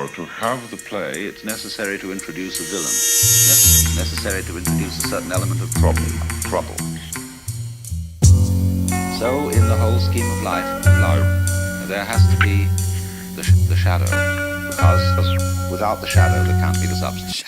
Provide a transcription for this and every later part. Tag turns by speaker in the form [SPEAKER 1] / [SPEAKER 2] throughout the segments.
[SPEAKER 1] order to have the play, it's necessary to introduce a villain. Necessary to introduce a certain element of trouble. So, in the whole scheme of life, there has to be the shadow, because without the shadow, there can't be the substance.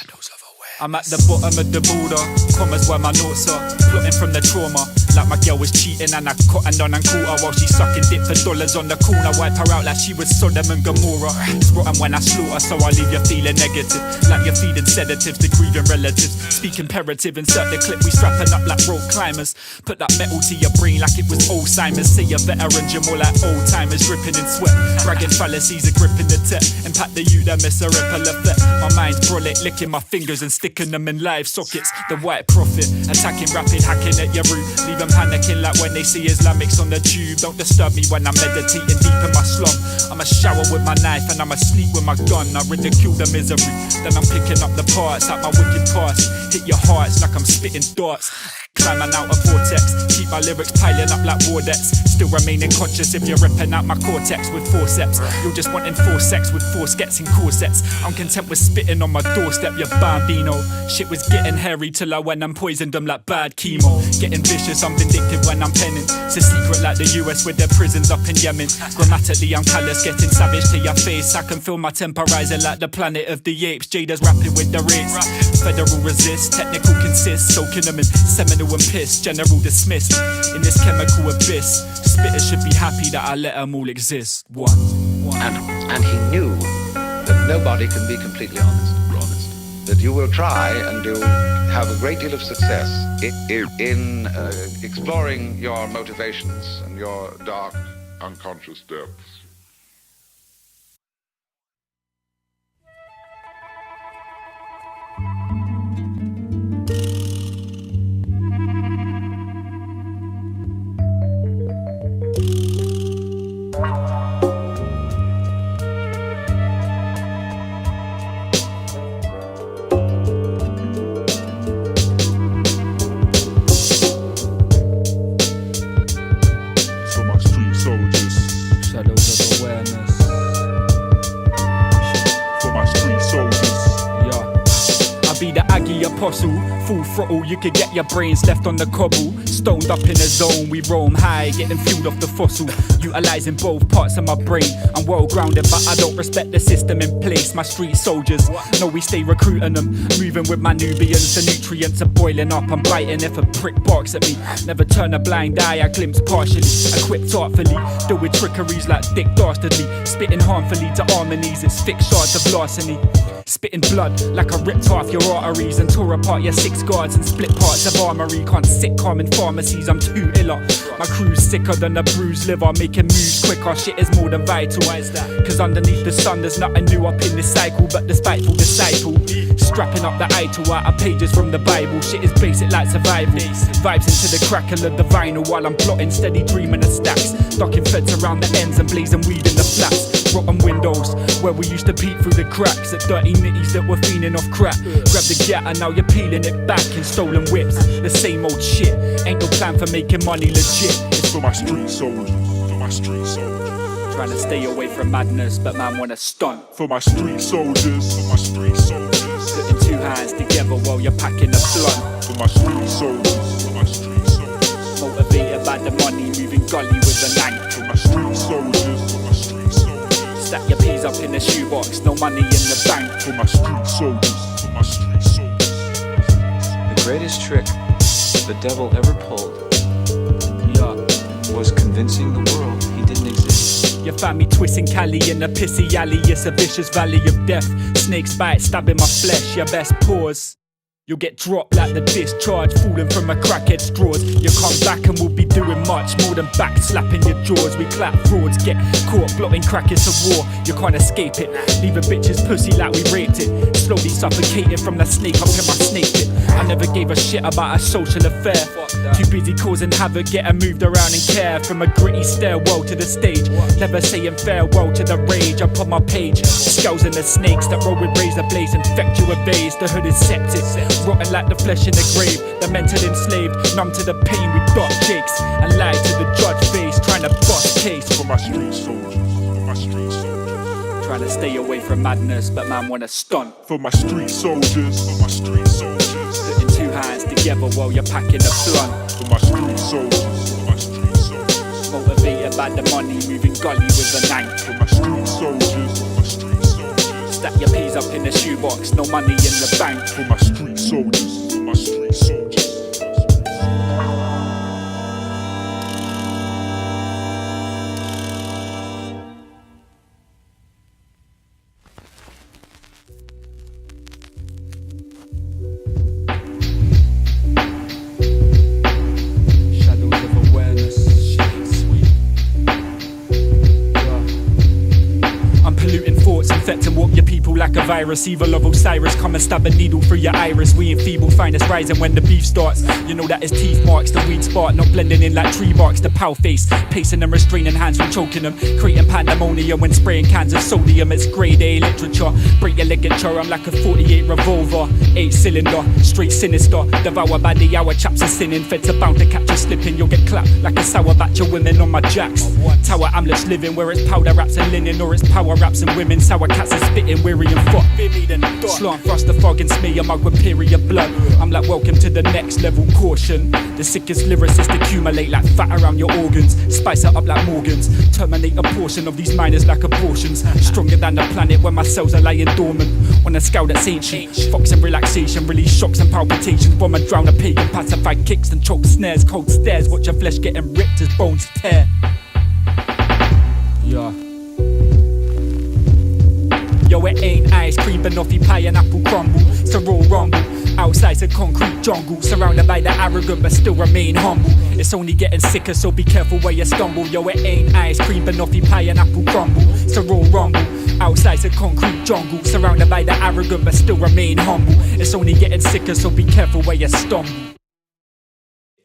[SPEAKER 2] I'm at the bottom of the border, commas where my notes are, plotting from the trauma. Like my girl was cheating and I cottoned on and caught her while she sucking dick for dollars on the corner. Wipe her out like she was Sodom and Gomorrah. It's rotten when I slaughter, so I leave you feeling negative. Like you're feeding sedatives to grieving relatives. Speak imperative, insert the clip, we strapping up like rope climbers. Put that metal to your brain like it was Alzheimer's. See a veteran, you're more like old timers, dripping in sweat. Bragging fallacies are gripping the tech. Impact the youth that miss a ripple effect. My mind's brolic, licking my fingers and sticking them in live sockets. The white prophet, attacking rapid, hacking at your root. Leave them panicking like when they see Islamics on the tube. Don't disturb me when I'm meditating deep in my slum. I'ma shower with my knife and I'ma sleep with my gun. I ridicule the misery, then I'm picking up the parts like my wicked past. Hit your hearts like I'm spitting darts. Climbing out a vortex, keep my lyrics piling up like war debts. Still remaining conscious if you're ripping out my cortex with forceps. You're just wanting sex with skets and corsets. I'm content with spitting on my doorstep, you bambino. Shit was getting hairy till I went and poisoned them like bad chemo. Getting vicious, I'm vindictive when I'm penning. It's a secret like the US with their prisons up in Yemen. Grammatically I'm callous, getting savage to your face. I can feel my temper rising like the planet of the apes. Jaydar's rapping with the rates. Federal resist, technical consists. Soaking them in seminal and piss. General dismissed in this chemical abyss. Spitters should be happy that I let them all exist. One.
[SPEAKER 3] And he knew that nobody can be completely honest. That you will try and have a great deal of success in exploring your motivations and your dark, unconscious depths.
[SPEAKER 2] Apostle, full throttle, you could get your brains left on the cobble. Stoned up in the zone, we roam high, getting fueled off the fossil. Utilising both parts of my brain. I'm well grounded, but I don't respect the system in place. My street soldiers, know we stay recruiting them. Moving with my Nubians, the nutrients are boiling up. I'm biting if a prick barks at me. Never turn a blind eye, I glimpse partially. Equipped artfully, deal with trickeries like Dick Dastardly. Spitting harmfully to harmonies, it's thick shards of larceny. Spitting blood like I ripped off your arteries and tore apart your 6 guards and split parts of armory. Can't sit calm in pharmacies, I'm too iller. My crew's sicker than a bruised liver, making moves quicker. Shit is more than vital. Why is that? Cause underneath the sun there's nothing new up in this cycle but the spiteful disciple. Strapping up the idol out of pages from the Bible. Shit is basic like survival. Vibes into the crackle of the vinyl while I'm plotting, steady dreaming of stacks. Ducking feds around the ends and blazing weed in the flats. Rotten windows where we used to peek through the cracks at dirty nitties that were fiending off crap. Grab the gat and now you're peeling it back in stolen whips. The same old shit, ain't no plan for making money legit.
[SPEAKER 1] It's for my street soldiers, for my street soldiers.
[SPEAKER 2] Trying to stay away from madness, but man wanna stunt.
[SPEAKER 1] For my street soldiers, for my street soldiers.
[SPEAKER 2] Putting 2 hands together while you're packing a blunt.
[SPEAKER 1] For my street soldiers, for my street soldiers.
[SPEAKER 2] Motivated by the money, moving gully with the knife.
[SPEAKER 1] For my street soldiers, for my street soldiers.
[SPEAKER 2] Stack your peas up in the shoebox, no money in the bank.
[SPEAKER 1] For my street soldiers, for my street soldiers.
[SPEAKER 4] The greatest trick the devil ever pulled was convincing the world he didn't exist.
[SPEAKER 2] You find me twisting Cali in a pissy alley, it's a vicious valley of death. Snakes bite, stabbing my flesh, your best pause. You'll get dropped like the discharge, falling from a crackhead straws. You come back and we'll be doing much more than back slapping your jaws. We clap frauds, get caught blotting crackers of war. You can't escape it, leave a bitch's pussy like we raped it. Slowly suffocating from the snake up in my snake pit. I never gave a shit about a social affair. Too busy causing havoc, getting moved around in care. From a gritty stairwell to the stage, never saying farewell to the rage. Up on my page, skulls and the snakes that roll with razor blades infect you with bays. The hood is septic, rotten like the flesh in the grave. The mental enslaved, numb to the pain with dark jakes. And lie to the judge face, trying to bust case.
[SPEAKER 1] For my street soldiers, for my street soldiers.
[SPEAKER 2] Trying to stay away from madness, but man wanna stunt.
[SPEAKER 5] For my street soldiers, for my street soldiers.
[SPEAKER 2] Putting two hands together while you're packing a blunt.
[SPEAKER 5] For my street soldiers, for my street soldiers.
[SPEAKER 2] Motivated by the money, moving gully with a knife.
[SPEAKER 5] For my street soldiers, for my street soldiers.
[SPEAKER 2] Stack your peas up in the shoebox, no money in the bank.
[SPEAKER 5] For my street soldiers, for my street soldiers.
[SPEAKER 2] Infect and warp your people like a virus. Evil of Osiris, come and stab a needle through your iris. We enfeeble, find us rising when the beef starts. You know that his teeth marks, the weed spark, not blending in like tree barks. The pal face, pacing and restraining hands from choking them, creating pandemonium when spraying cans of sodium. It's grade A literature, break your ligature. I'm like a 48 revolver, 8-cylinder, straight sinister. Devoured by the hour, chaps are sinning. Feds are bound to catch you slipping. You'll get clapped like a sour batch of women on my jacks. Tower Hamlets living where it's powder raps and linen, or it's power raps and women. Sour cats are spitting, weary and fuck. Slant thrust the fog and smear your mug with period blood. I'm like, welcome to the next level, caution. The sickest lyricists accumulate like fat around your organs. Spice it up like Morgans. Terminate a portion of these miners like abortions. Stronger than the planet where my cells are lying dormant. On a scale that's ancient. Fox and relaxation, release shocks and palpitations. Bomb and drown a pagan, pacify kicks and choke snares. Cold stares, watch your flesh getting ripped as bones tear. Yeah. Yo, it ain't ice cream, Banoffee Pie and apple crumble. It's a raw rumble. Outside's a concrete jungle, surrounded by the arrogant but still remain humble. It's only getting sicker, so be careful where you stumble. Yo, it ain't ice cream, Banoffee Pie and apple crumble. It's a raw rumble. Outside's a concrete jungle, surrounded by the arrogant but still remain humble. It's only getting sicker, so be careful where you stumble.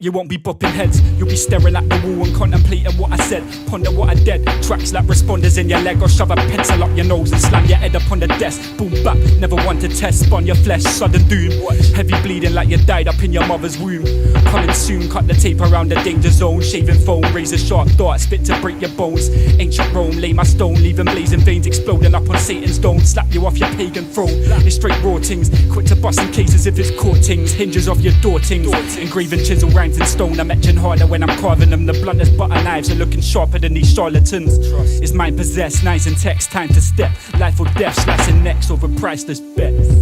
[SPEAKER 2] You won't be bopping heads, you'll be staring at the wall and contemplating what I said. Ponder what I did, tracks like responders in your leg. Or shove a pencil up your nose and slam your head up on the desk. Boom bap, never want to test, spun your flesh, sudden doom. Heavy bleeding like you died up in your mother's womb. Coming soon, cut the tape around the danger zone. Shaving foam, razor sharp dart, spit to break your bones. Ancient Rome, lay my stone, leaving blazing veins exploding up on Satan's dome. Slap you off your pagan throne. It's straight raw tings, quick to bust in cases if it's caught tings. Hinges off your door tings, engraving chisel rhymes in stone. I'm etching harder when I'm carving them. The bluntest butter knives are looking sharper than these charlatans. It's mind possessed, knives and text, time to step. Life or death, slicing necks over priceless bets.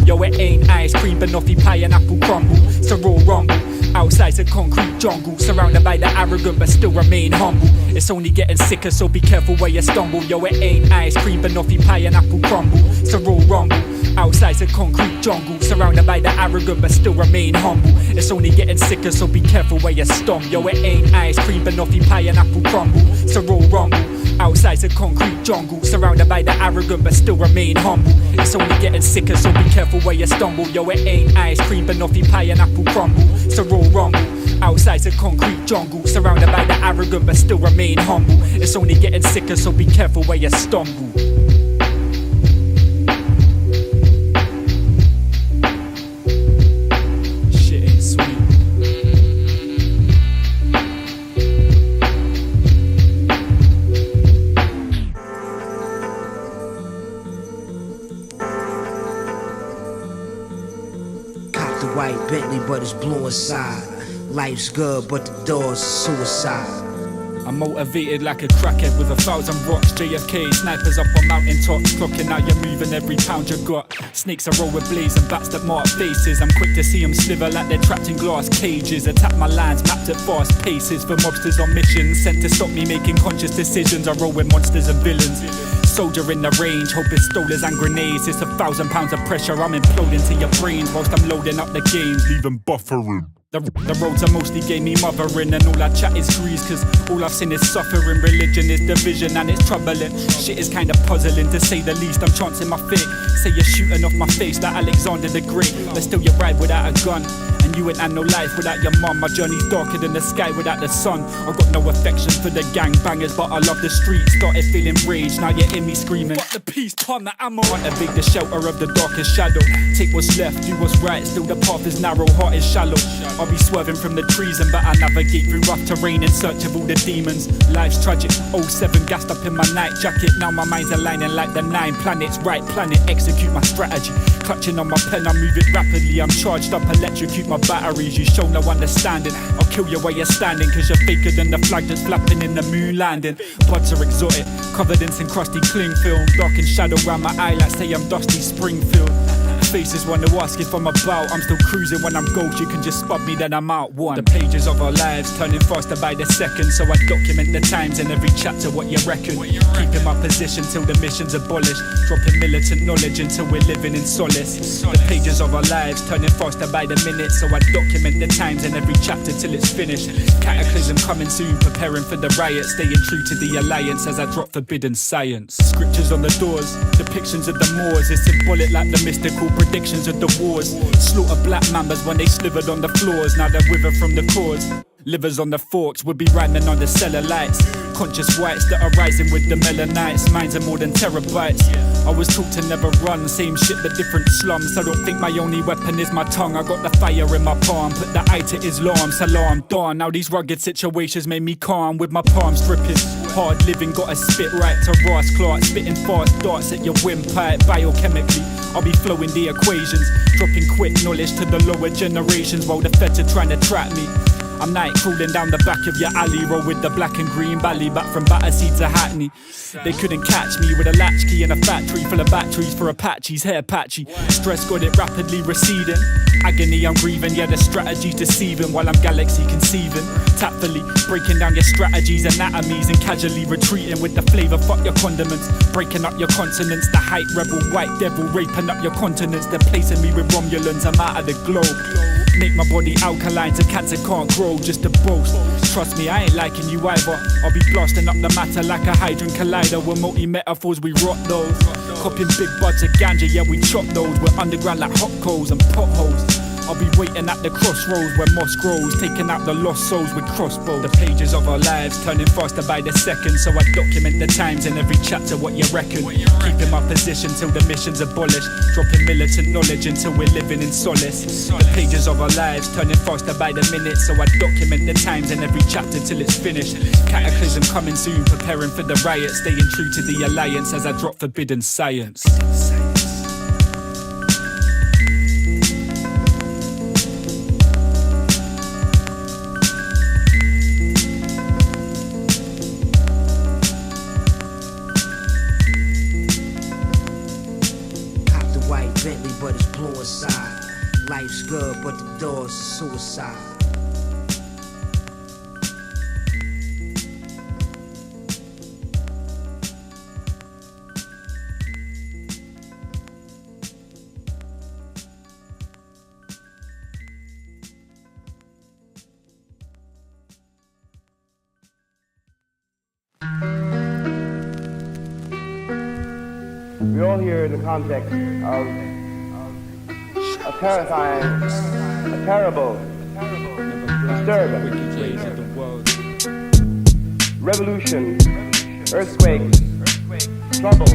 [SPEAKER 2] Yo, it ain't ice cream, Banoffee Pie and apple crumble. It's a raw rumble. Outside's a concrete jungle, surrounded by the arrogant but still remain humble. It's only getting sicker, so be careful where you stumble. Yo, it ain't ice cream, Banoffee Pie and apple crumble. It's a raw rumble. Outside's a concrete jungle, surrounded by the arrogant but still remain humble. It's only getting sicker, so be careful where you stumble. Yo, it ain't ice cream, Banoffee Pie and apple crumble. It's a raw rumble. Outside's a concrete jungle, surrounded by the arrogant but still remain humble. It's only getting sicker, so be careful where you stumble. Yo, it ain't ice cream, Banoffee Pie and apple crumble. It's a raw rumble. Outside's a concrete jungle, surrounded by the arrogant but still remain humble. It's only getting sicker, so be careful where you stumble. Shit ain't sweet.
[SPEAKER 6] White Bentley, but it's blue inside. Life's good, but the door's suicide.
[SPEAKER 2] I'm motivated like a crackhead with 1,000 rocks. JFK, snipers up on mountain tops, clocking how you're moving every pound you got. Snakes are roll with blades and bats that mark faces. I'm quick to see them slither like they're trapped in glass cages. Attack my lines, mapped at fast paces. For mobsters on missions, sent to stop me making conscious decisions. I roll with monsters and villains. Soldier in the range, hold pistolas and grenades. It's 1,000 pounds of pressure, I'm imploding to your brains whilst I'm loading up the games, leaving buffering. The roads are mostly gave me mothering, and all I chat is grease, cause all I've seen is suffering. Religion is division and it's troubling. Shit is kinda puzzling to say the least. I'm chancing my fate. Say you're shooting off my face like Alexander the Great, but still you ride without a gun. And you ain't had no life without your mum. My journey's darker than the sky without the sun. I got no affection for the gang bangers, but I love the streets. Started feeling rage, now you're in me screaming, fuck the peace, palm the ammo. Want to be the shelter of the darkest shadow. Take what's left, do what's right. Still the path is narrow, heart is shallow. I'll be swerving from the treason, but I navigate through rough terrain in search of all the demons. Life's tragic, 07 gassed up in my night jacket. Now my mind's aligning like the 9 planets. Right planet, execute my strategy. Clutching on my pen, I move it rapidly. I'm charged up, electrocute my batteries. You show no understanding, I'll kill you where you're standing. Cause you're faker than the flag that's flapping in the moon landing. Buds are exotic, covered in some crusty cling film. Dark and shadow round my eye like say I'm Dusty Springfield. Faces wanna ask if I'm about. I'm still cruising when I'm gold, you can just spot me then I'm out one. The pages of our lives turning faster by the second, so I document the times in every chapter. What you reckon? Keeping my position till the mission's abolished. Dropping militant knowledge until we're living in solace. The pages of our lives turning faster by the minute, so I document the times in every chapter till it's finished. Cataclysm coming soon, preparing for the riot. Staying true to the alliance as I drop forbidden science. Scriptures on the doors, depictions of the Moors. It's symbolic like the mystical predictions of the wars. Slaughter black mambas when they slivered on the floors. Now they're withered from the cores. Livers on the forks would be rhyming on the cellar lights. Conscious whites that are rising with the melanites. Minds are more than terabytes. I was taught to never run, same shit but different slums. I don't think my only weapon is my tongue. I got the fire in my palm, put the eye to Islam. Salam, dawn. Now these rugged situations made me calm with my palms dripping. Hard living, gotta spit right to Ross Clark. Spitting fast darts at your windpipe biochemically. I'll be flowing the equations, dropping quick knowledge to the lower generations while the feds are trying to trap me. I'm night crawling down the back of your alley, roll with the black and green bally back from Battersea to Hackney. They couldn't catch me with a latchkey in a factory full of batteries for Apaches, hair patchy. Stress got it rapidly receding. Agony I'm grieving, yeah the strategy's deceiving while I'm galaxy conceiving. Tactfully breaking down your strategies, anatomies and casually retreating with the flavour, fuck your condiments. Breaking up your consonants, the hype rebel, white devil raping up your continents. They're placing me with Romulans, I'm out of the globe. Make my body alkaline so cancer can't grow, just a boast. Trust me, I ain't liking you either. I'll be blasting up the matter like a hydrogen collider. We're multi-metaphors, we rock those. Copying big buds of ganja, yeah we chop those. We're underground like hot coals and potholes. I'll be waiting at the crossroads where moss grows, taking out the lost souls with crossbows. The pages of our lives turning faster by the second, so I document the times in every chapter. What you reckon? Keeping my position till the mission's abolished, dropping militant knowledge until we're living in solace. The pages of our lives turning faster by the minute, so I document the times in every chapter till it's finished. Cataclysm coming soon, preparing for the riot. Staying true to the alliance as I drop forbidden science.
[SPEAKER 6] But it's blue inside. Life's good, but the door's suicide.
[SPEAKER 7] We're all here in the context of a terrifying, a terrible, disturbing revolution, earthquake, trouble.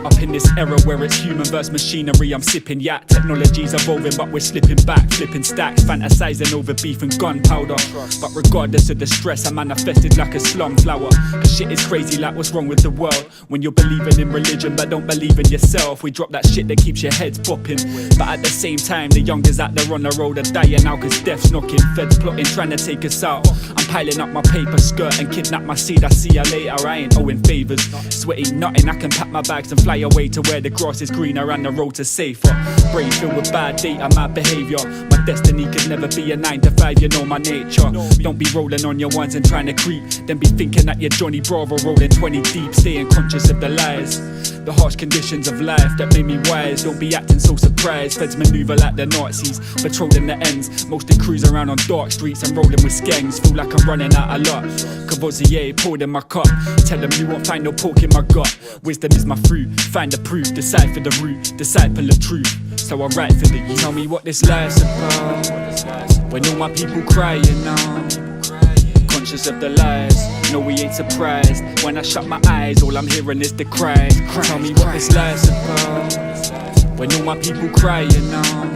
[SPEAKER 2] Up in this era where it's human versus machinery, I'm sipping yak. Technology's evolving but we're slipping back, flipping stacks, fantasizing over beef and gunpowder. But regardless of the stress, I manifested like a slumflower. Cause shit is crazy like what's wrong with the world. When you're believing in religion but don't believe in yourself, we drop that shit that keeps your heads bopping. But at the same time, the youngers out there on the road are dying now cause death's knocking. Feds plotting, trying to take us out. I'm piling up my paper skirt and kidnap my seed. I see ya later, I ain't owing favours. Sweating nothing, I can pack my bags and fly away to where the grass is greener and the roads are safer. Brain filled with bad data, bad behaviour. My destiny could never be a 9 to 5, you know my nature. Don't be rolling on your ones and trying to creep, then be thinking that you're Johnny Bravo rolling 20 deep, staying conscious of the lies. The harsh conditions of life that made me wise. Don't be acting so surprised. Feds maneuver like the Nazis, patrolling the ends. Mostly cruise around on dark streets and rolling with skanks. Feel like I'm running out a lot. Cavoisier poured in my cup. Tell them you won't find no pork in my gut. Wisdom is my fruit. Find the proof, decipher the root, disciple of truth. So I write for the youth. Tell me what this life's about. When all my people crying now, conscious of the lies. No, we ain't surprised. When I shut my eyes, all I'm hearing is the cries. Tell me what this life's about. When all my people crying now,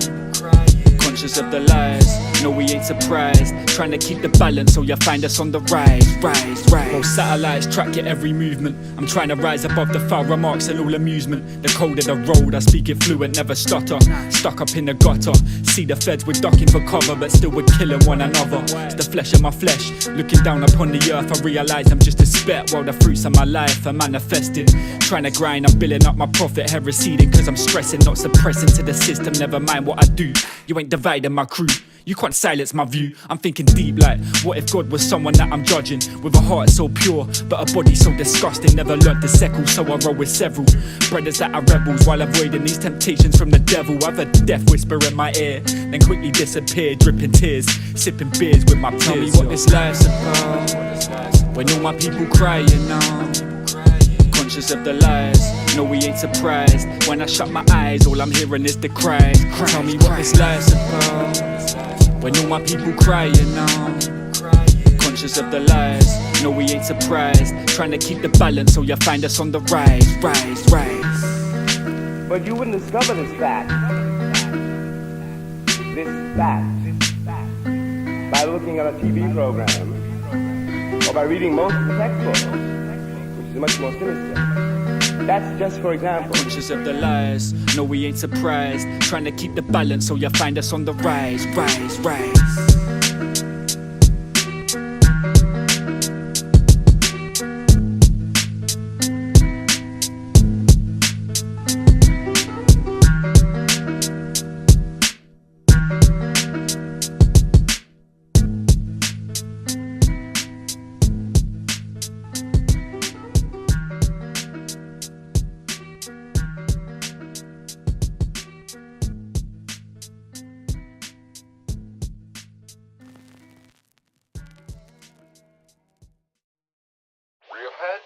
[SPEAKER 2] conscious of the lies. No, we ain't surprised. Trying to keep the balance so you find us on the rise. While satellites track your every movement, I'm trying to rise above the foul remarks and all amusement. The code of the road, I speak it fluent, never stutter. Stuck up in the gutter. See the feds, we're ducking for cover, but still we're killing one another. It's the flesh of my flesh. Looking down upon the earth, I realise I'm just a speck while the fruits of my life are manifesting. Trying to grind, I'm building up my profit, hair receding, cause I'm stressing, not suppressing to the system. Never mind what I do, you ain't dividing my crew. You can't silence my view. I'm thinking deep like, what if God was someone that I'm judging? With a heart so pure, but a body so disgusting. Never learned to settle, so I roll with several brothers that are rebels while avoiding these temptations from the devil. I've a death whisper in my ear, then quickly disappear, dripping tears, sipping beers with my peers. Tell me what this life's about. When all my people crying now, conscious of the lies. No, we ain't surprised. When I shut my eyes, all I'm hearing is the cries. Tell me what this life's about. When all my people crying now, conscious of the lies. No, we ain't surprised. Trying to keep the balance so you find us on the rise.
[SPEAKER 7] But you wouldn't discover this fact, by looking at a TV program or by reading most of the textbooks, which is much more sinister. That's just for example.
[SPEAKER 2] Conscious of the lies, no, we ain't surprised. Trying to keep the balance so you find us on the rise.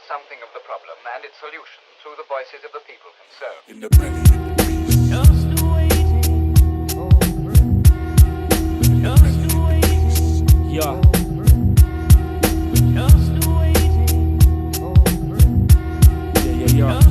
[SPEAKER 3] Something of the problem and its solution through the voices of the people concerned.
[SPEAKER 5] In the belly of the beast.
[SPEAKER 2] Yeah.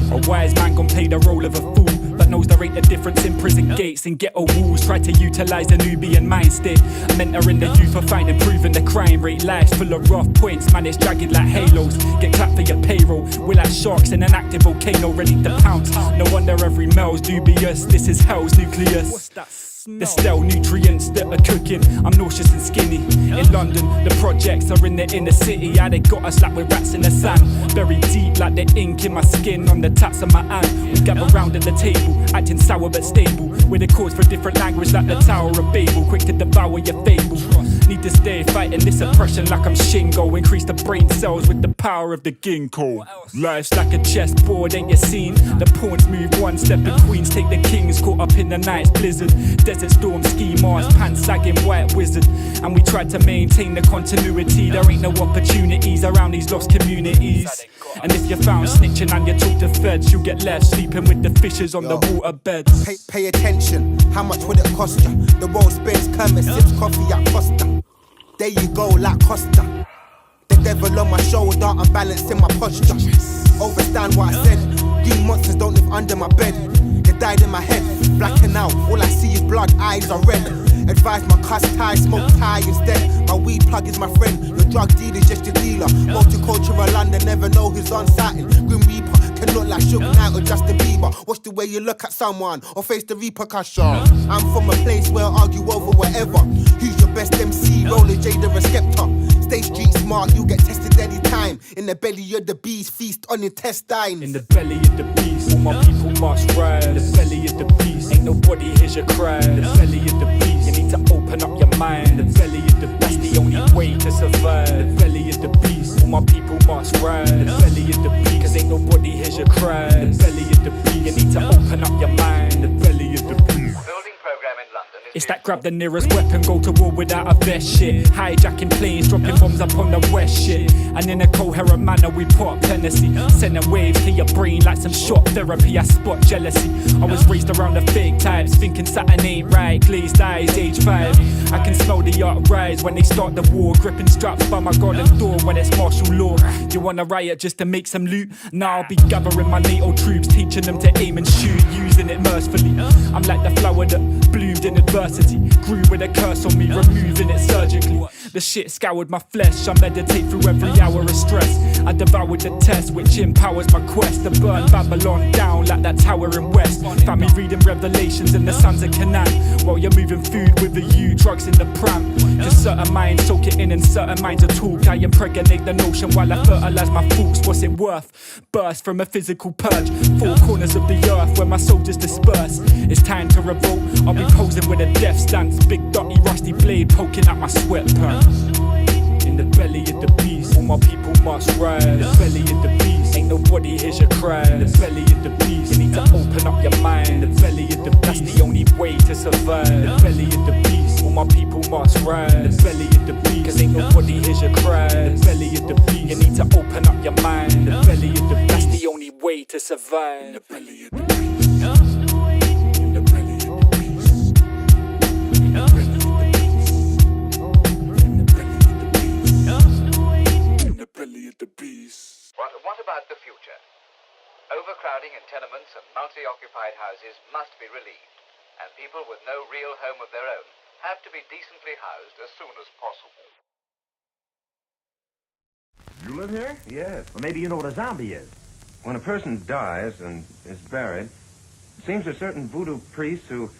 [SPEAKER 2] A wise man gon' play the role of a fool, but knows there ain't a difference in prison gates and ghetto walls. Try to utilise the Nubian mind state, mentoring the youth for finding, proving the crime rate. Life's full of rough points, man, it's jagged like halos. Get clapped for your payroll, we're like sharks in an active volcano ready to pounce. No wonder every male's dubious, this is hell's nucleus. What's that? The stale nutrients that are cooking, I'm nauseous and skinny. In London, the projects are in the inner city. Yeah, they got us like we're rats in the sand, buried deep like the ink in my skin on the tats of my hand. We gather round at the table, acting sour but stable. We're the cause for different language like the Tower of Babel, quick to devour your fable. Need to stay fighting this oppression like I'm Shingo. Increase the brain cells with the power of the ginkgo. Life's like a chessboard, ain't you seen? The pawns move one step and queens take the kings, caught up in the night's blizzard. Desert storm, ski mask, pants sagging, white wizard. And we tried to maintain the continuity. There ain't no opportunities around these lost communities. And if you're found snitching and you talk to feds, you'll get left sleeping with the fishes on the waterbeds.
[SPEAKER 8] Pay attention, how much would it cost ya? The world spins, Kermit sips coffee at Costa. There you go, like Costa. The devil on my shoulder, I'm balancing my posture. Overstand what I said, green monsters don't live under my bed. They died in my head, blacking out, all I see is blood, eyes are red. Advise my cuss tie, smoke tie instead. My weed plug is my friend, your drug dealer's just your dealer. Multicultural London, never know who's on satin. Grim Reaper can look like Suge Knight or Justin Bieber. Watch the way you look at someone or face the repercussion. I'm from a place where I argue over whatever. Who's your best MC? Roller, Jaydar and Skepta. Stay street smart, you get tested anytime. In the belly of the beast, feast on intestines.
[SPEAKER 2] In the belly of the beast, all my people must rise. In the belly of the beast, ain't nobody hears your cry. In the belly of the beast, you need to open up your mind. In the belly of the beast, that's the only way to survive. In the belly of the beast, all my people must rise. In the belly of the beast, cause ain't Ain't nobody hears your cries. The belly of the beast. You need to open up your mind. The belly of the beast.
[SPEAKER 3] Building program in London is
[SPEAKER 2] It's that grab the nearest weapon, go to war without a vest shit. Hijacking planes, dropping bombs up on the west shit. And in a coherent manner we pop Tennessee. Sending waves to your brain like some shock therapy. I spot jealousy. I was raised around the fake types, thinking Saturn ain't right. Glazed eyes, age 5. I can smell the yacht rise when they start the war. Gripping straps by my garden door when it's martial law. You wanna riot just to make some loot? Now I'll be gathering my NATO troops, teaching them to aim and shoot, using it mercifully. I'm like the flower that bloomed in adversity, grew with a curse on me, removing it surgically. The shit scoured my flesh, I meditate through every hour of stress. I devoured the test which empowers my quest to burn Babylon down like that tower in West. Found me reading Revelations in the sands of Canaan, while you're moving food with the U, drugs in the pram. Just certain minds soak it in and certain minds are talk. I impregnate the notion while I fertilize my thoughts. What's it worth? Burst from a physical purge, four corners of the earth where my soldiers disperse. It's time to revolt, I'll be posing with a death stance. Big dotty rusty blade poking at my sweatpants. In the belly of the beast, all my people must rise. In the belly of the beast, ain't nobody hears your cries. In the belly of the beast, you need to open up your mind. In the belly of the beast, that's the only way to survive. In the belly of the beast, all my people must rise. In the belly of the beast, cause ain't nobody hears your cries. In the belly of the beast, you need to open up your mind. In the belly of the beast, that's the only way to survive. In the belly of the beast.
[SPEAKER 3] What about the future? Overcrowding in tenements and multi-occupied houses must be relieved, and people with no real home of their own have to be decently housed as soon as possible.
[SPEAKER 9] You live here? Yes. Well, maybe you know what a zombie is. When a person dies and is buried, it seems there's certain voodoo priests who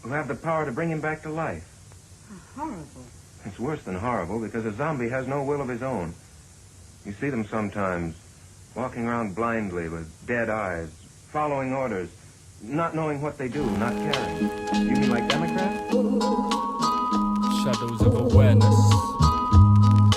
[SPEAKER 9] have the power to bring him back to life.
[SPEAKER 10] Horrible.
[SPEAKER 9] It's worse than horrible because a zombie has no will of his own. You see them sometimes, walking around blindly with dead eyes, following orders, not knowing what they do, not caring. You mean like Democrats?
[SPEAKER 2] Shadows of awareness.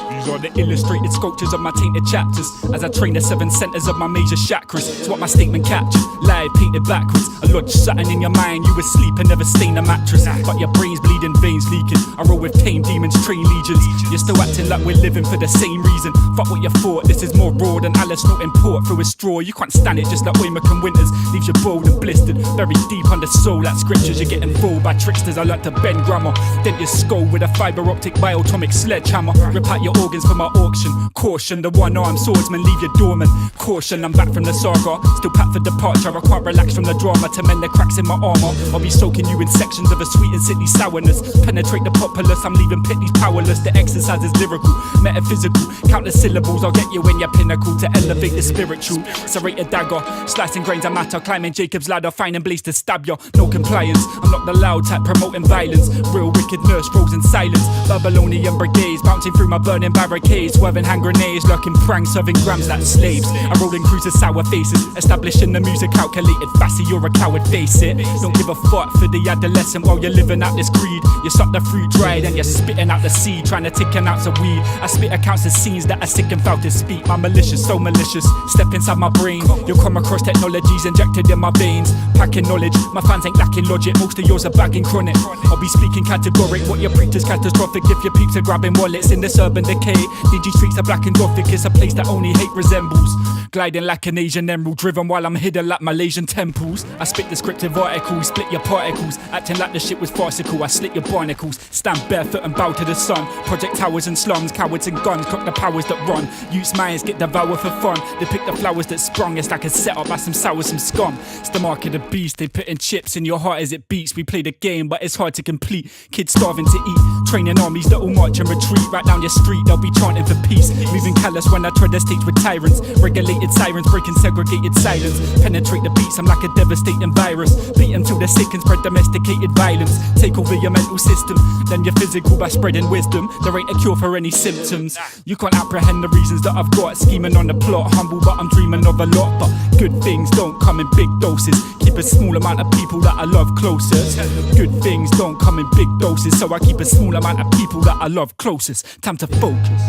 [SPEAKER 2] These are the illustrated sculptures of my tainted chapters as I train the 7 centers of my major chakras. It's what my statement captures, live painted backwards. I lodge something in your mind, you asleep and never stain a mattress. But your brain's bleeding, veins leaking. I roll with tame demons, train legions. You're still acting like we're living for the same reason. Fuck what you thought, this is more raw than Alice snorting port through a straw. You can't stand it just like Weymouth and Winters. Leaves you bold and blistered, buried deep under soul like scriptures. You're getting fooled by tricksters, I like to bend grammar. Dent your skull with a fiber optic bioatomic sledgehammer. Rip out your organs for my auction. Caution, the one-armed swordsman leave you dormant. Caution, I'm back from the saga, still packed for departure. I can't relax from the drama to mend the cracks in my armor. I'll be soaking you in sections of a sweet and sickly sourness. Penetrate the populace, I'm leaving pitties powerless. The exercise is lyrical, metaphysical. Countless syllables, I'll get you in your pinnacle to elevate the spiritual. Serrate a dagger, slicing grains of matter. Climbing Jacob's ladder, finding blaze to stab you. No compliance, I'm not the loud type promoting violence. Real wickedness rolls in silence. Babylonian brigades bouncing through my burning barricades. Swerving hand grenades, lurking pranks, serving grams like slaves. I'm rolling cruisers, sour faces, establishing the music calculated. Fassy, you're a coward, face it. Don't give a fuck for the adolescent while you're living out this greed. You suck the fruit dry, then you're spitting out the seed, trying to take an ounce of weed. I spit accounts of scenes that are sick and foul to speak. My malicious, so malicious, step inside my brain. You'll come across technologies injected in my veins. Packing knowledge, my fans ain't lacking logic. Most of yours are bagging chronic. I'll be speaking categoric, what you preach is catastrophic. If your peeps are grabbing wallets in this urban decay. DG streets are black and gothic, it's a place that only hate resembles. Gliding like an Asian emerald, driven while I'm hidden like Malaysian temples. I spit descriptive articles, split your particles, acting like the shit was farcical. I slit your barnacles, stand barefoot and bow to the sun. Project towers and slums, cowards and guns, cock the powers that run. Youth's minds get devoured for fun. They pick the flowers that sprung, it's like a setup like some sour, some scum. It's the mark of the beast, they putting chips in your heart as it beats. We play the game, but it's hard to complete. Kids starving to eat, training armies that will march and retreat. Right down your street, they'll be chanting for peace. Moving callous when I tread the stage with tyrants. Regulated sirens, breaking segregated silence. Penetrate the beats, I'm like a devastating virus. Beat them till they're sick and spread domesticated violence. Take over your mental system, then your physical by spreading wisdom. There ain't a cure for any symptoms. You can't apprehend the reasons that I've got. Scheming on the plot, humble but I'm dreaming of a lot. But good things don't come in big doses. Keep a small amount of people that I love closest. Good things don't come in big doses, so I keep a small amount of people that I love closest. Time to focus.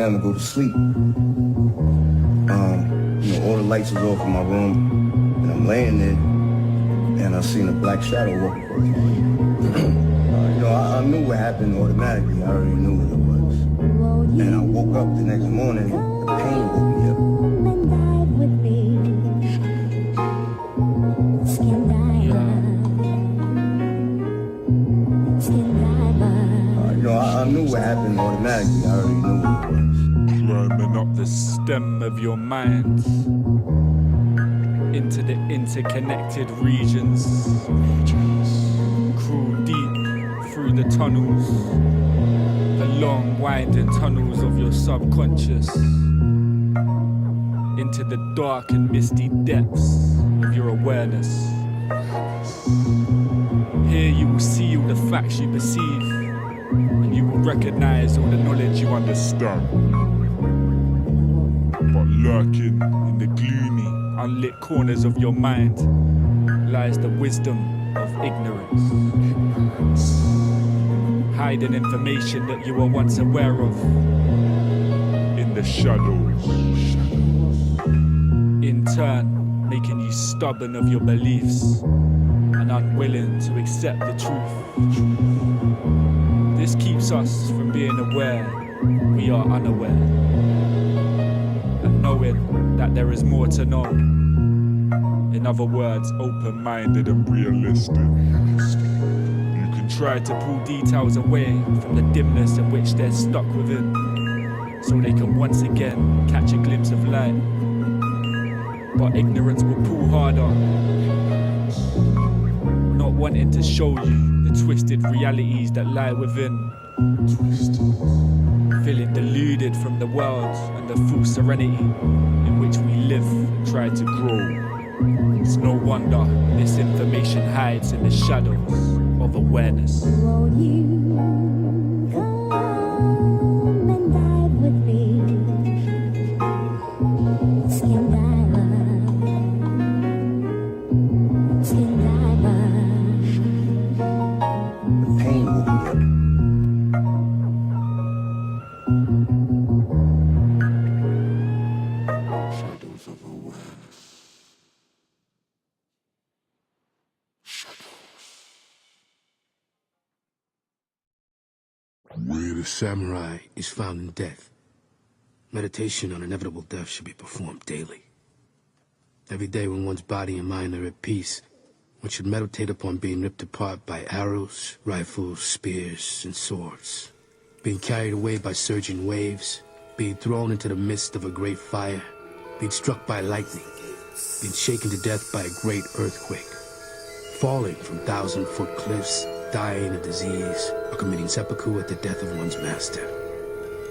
[SPEAKER 10] down to go to sleep. All the lights was off in my room, and I'm laying there, and I seen a black shadow walk across my room. I knew what happened automatically. I already knew what it was. And I woke up the next morning, the pain woke me up. I knew what happened automatically. I already knew what it was.
[SPEAKER 2] Climbing up the stem of your mind into the interconnected regions. Crawl deep through the tunnels, the long winding tunnels of your subconscious, into the dark and misty depths of your awareness. Here you will see all the facts you perceive, and you will recognize all the knowledge you understand. But lurking in the gloomy, unlit corners of your mind lies the wisdom of ignorance. Hiding information that you were once aware of in the shadows. In turn, making you stubborn of your beliefs and unwilling to accept the truth. This keeps us from being aware we are unaware, and knowing that there is more to know. In other words, open-minded and realistic. You can try to pull details away from the dimness in which they're stuck within, so they can once again catch a glimpse of light. But ignorance will pull harder, not wanting to show you the twisted realities that lie within. Feeling deluded from the world and the false serenity in which we live and try to grow. It's no wonder this information hides in the shadows of awareness.
[SPEAKER 11] Won't you come and dive with me? Skin diver, skin diver.
[SPEAKER 10] The pain woke me up.
[SPEAKER 5] Shadows of awareness.
[SPEAKER 12] Where the samurai is found in death. Meditation on inevitable death should be performed daily. Every day when one's body and mind are at peace, one should meditate upon being ripped apart by arrows, rifles, spears, and swords. Being carried away by surging waves, being thrown into the midst of a great fire, being struck by lightning, being shaken to death by a great earthquake, falling from 1,000-foot cliffs, dying of disease, or committing seppuku at the death of one's master.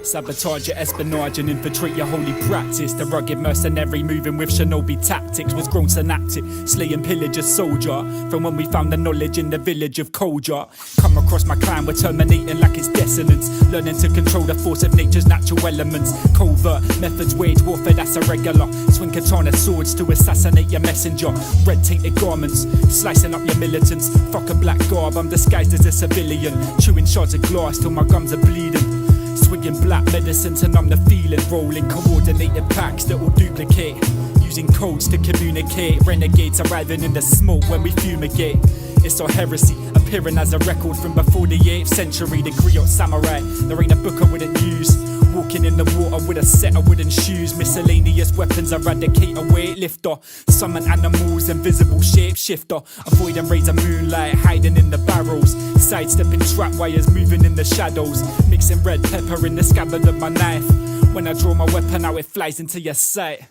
[SPEAKER 2] Sabotage your espionage and infiltrate your holy practice. The rugged mercenary moving with shinobi tactics was grown synaptic, slay and pillage a soldier. From when we found the knowledge in the village of Koja. Come across my clan, we're terminating like it's dissonance. Learning to control the force of nature's natural elements. Covert methods wage warfare, that's irregular. Swing katana swords to assassinate your messenger. Red tainted garments, slicing up your militants. Fuck a black garb, I'm disguised as a civilian. Chewing shards of glass till my gums are bleeding. Swigging black medicine to numb the feeling. Rolling coordinated packs that will duplicate. Using codes to communicate. Renegades arriving in the smoke when we fumigate. It's our heresy, appearing as a record from before the 8th century. The griot samurai, there ain't a book I wouldn't use. Walking in the water with a set of wooden shoes. Miscellaneous weapons eradicate a weightlifter. Summon animals, invisible shapeshifter. Avoiding rays of moonlight, hiding in the barrels. Sidestepping trap wires, moving in the shadows. Mixing red pepper in the scabbard of my knife. When I draw my weapon out, it flies into your sight.